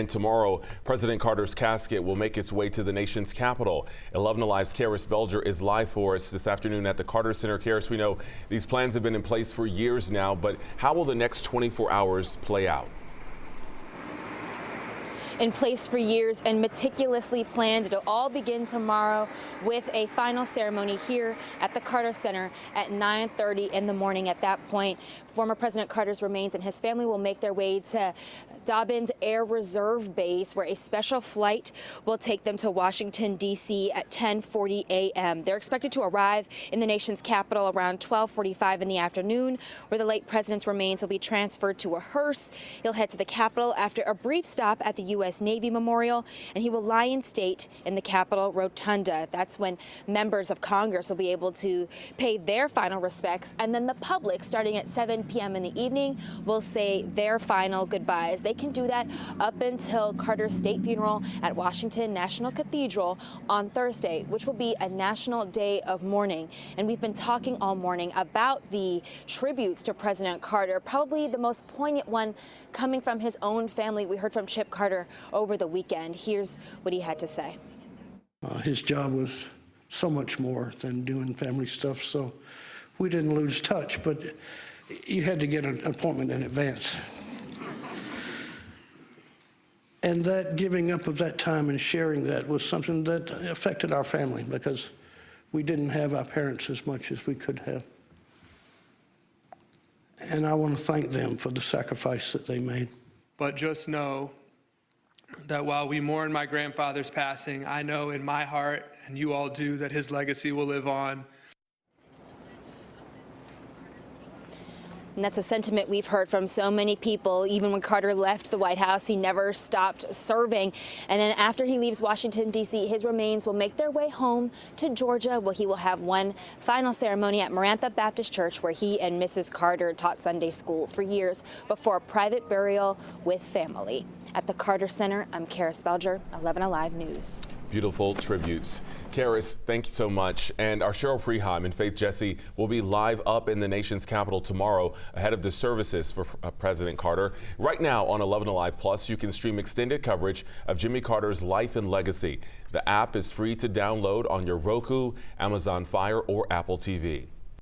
And tomorrow, President Carter's casket will make its way to the nation's capital. 11 Alive's Karis Belger is live for us this afternoon at the Carter Center. Karis, we know these plans have been in place for years now, but how will the next 24 hours play out? In place for years and meticulously planned. It'll all begin tomorrow with a final ceremony here at the Carter Center at 9:30 in the morning. At that point, former President Carter's remains and his family will make their way to Dobbins Air Reserve Base, where a special flight will take them to Washington, D.C. at 10:40 a.m. They're expected to arrive in the nation's capital around 12:45 in the afternoon, where the late president's remains will be transferred to a hearse. He'll head to the Capitol after a brief stop at the U.S. Navy Memorial, and he will lie in state in the Capitol Rotunda. That's when members of Congress will be able to pay their final respects, and then the public, starting at 7 p.m. in the evening, will say their final goodbyes. They can do that up until Carter's state funeral at Washington National Cathedral on Thursday, which will be a national day of mourning. And we've been talking all morning about the tributes to President Carter, probably the most poignant one coming from his own family. We heard from Chip Carter over the weekend. Here's what he had to say. His job was so much more than doing family stuff, so we didn't lose touch, but you had to get an appointment in advance. And that giving up of that time and sharing that was something that affected our family, because we didn't have our parents as much as we could have. And I want to thank them for the sacrifice that they made. But just know that while we mourn my grandfather's passing, I know in my heart, and you all do, that his legacy will live on. And that's a sentiment we've heard from so many people. Even when Carter left the White House, he never stopped serving. And then after he leaves Washington, D.C., his remains will make their way home to Georgia, where he will have one final ceremony at Marantha Baptist Church, where he and Mrs. Carter taught Sunday school for years, before a private burial with family. At the Carter Center, I'm Karis Belger, 11 Alive News. Beautiful tributes. Karis, thank you so much. And our Cheryl Preheim and Faith Jesse will be live up in the nation's capital tomorrow ahead of the services for President Carter. Right now on 11 Alive Plus, you can stream extended coverage of Jimmy Carter's life and legacy. The app is free to download on your Roku, Amazon Fire, or Apple TV.